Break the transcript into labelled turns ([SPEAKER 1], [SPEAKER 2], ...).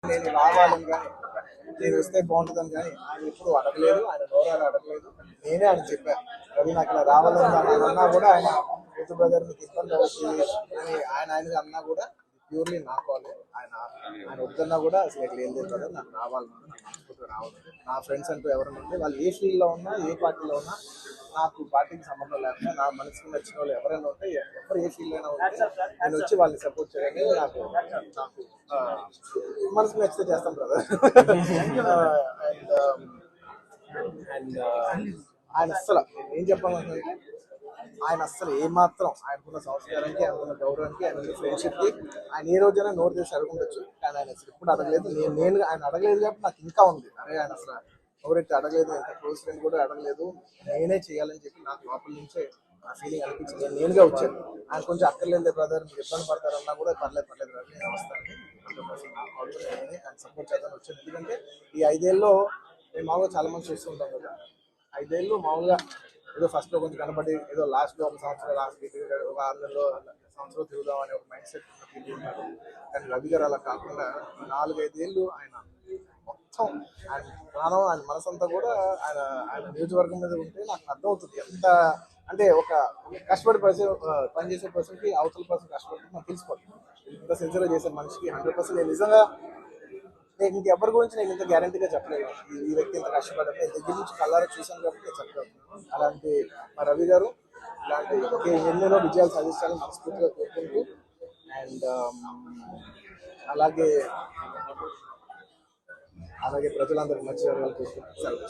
[SPEAKER 1] నేను రావాలని కానీ నేను వస్తే బాగుంటుందని కానీ ఆయన ఎప్పుడు అడగలేదు, ఆయన నోరాలు అడగలేదు. నేనే ఆయన చెప్పాను, రవి నాకు ఇలా రావాలని ఆయన అన్నా కూడా ఆయన యూత్ బ్రదర్ మీకు ఇబ్బంది అవుతుంది అని ఆయన అన్నా కూడా ప్యూర్లీ నా కాలే. ఆయన వద్దన్నా కూడా అసలు ఎక్కడ ఏం లేదు కదా, నాకు రావాలి, రావాలి. నా ఫ్రెండ్స్ అంటూ ఎవరైనా ఉంటే వాళ్ళు ఏ ఫీల్డ్లో ఉన్నా ఏ పార్టీలో ఉన్నా నాకు పార్టీకి సంబంధం లేకుండా నా మనసుకు నచ్చిన వాళ్ళు ఎవరైనా ఉంటే ఎవరు ఏ ఫీల్డ్ అయినా ఉంటే నేను వచ్చి వాళ్ళని సపోర్ట్ చేయడానికి నాకు మనసుకు నచ్చితే చేస్తాం బ్రదర్. అండ్ ఆయన అస్సలు ఏం చెప్పాలంటే ఆయన అస్సలు ఏమాత్రం ఆయనకున్న సంస్కారానికి, ఆయనకున్న గౌరవానికి, ఆయనకున్న ఫ్రెండ్షిప్కి ఆయన ఏ రోజైనా నోరు చేసి అడుగుండొచ్చు. కానీ ఆయన అసలు ఎప్పుడు అడగలేదు. నేను ఆయన అడగలేదు కాబట్టి నాకు ఇంకా ఉంది. అరే ఆయన అసలు ఎవరైతే అడగలేదు, ఎంత క్లోజ్ ఫ్రెండ్ కూడా అడగలేదు, నేనే చేయాలని చెప్పి నాకు లోపల నుంచే ఆ ఫీలింగ్ అనిపించింది. నేను నేనుగా వచ్చాను. ఆయన కొంచెం అక్కర్లేదు బ్రదర్, మీరు ఇబ్బంది పడతారన్నా కూడా పర్లేదు బ్రదర్ నేను వస్తాను, నేనే ఆయన సపోర్ట్ చేద్దామని వచ్చాను. ఎందుకంటే ఈ 5 ఏళ్ళలో మేము మామూలుగా చాలా మంది చూస్తూ ఉంటాం కదా, 5 ఏళ్ళు మామూలుగా ఏదో ఫస్ట్లో కొంచెం కనబడి ఏదో లాస్ట్లో ఒక సంవత్సరం లాస్ట్ ఒక 6 నెలలో సంవత్సరం తిరుగుదాం అనే ఒక మైండ్ సెట్ ఉన్నారు. కానీ రవి గారు అలా కాకుండా 4-5 ఏళ్ళు ఆయన మొత్తం ఆయన ప్రాణం, ఆయన మనసంతా కూడా ఆయన నియోజకవర్గం మీద ఉంటే నాకు అర్థమవుతుంది ఎంత అంటే ఒక కష్టపడి పనిచేసే పర్సన్కి అవతల పర్సన్ కష్టపడి నాకు తెలిసిపోతుంది. ఇంత సిన్సియర్గా చేసే మనిషికి 100% నేను నిజంగా నేను ఇంకెవరి గురించి నేను ఇంత గ్యారంటీగా చెప్పలేదు. ఈ వ్యక్తి ఇంత కష్టపడ్డాను, నేను దగ్గర నుంచి కళ్ళారా చూశాను కాబట్టి నేను చెప్పగలుగుతున్నాను. అలాంటి మా రవి గారు ఇలాంటి ఎన్నెన్నో విజయాలు సాధించాలని మనస్ఫూర్తిగా కోరుకుంటూ అండ్ అలాగే ప్రజలందరికీ మంచి జరగాలని కోరుకుంటూ సెలవు.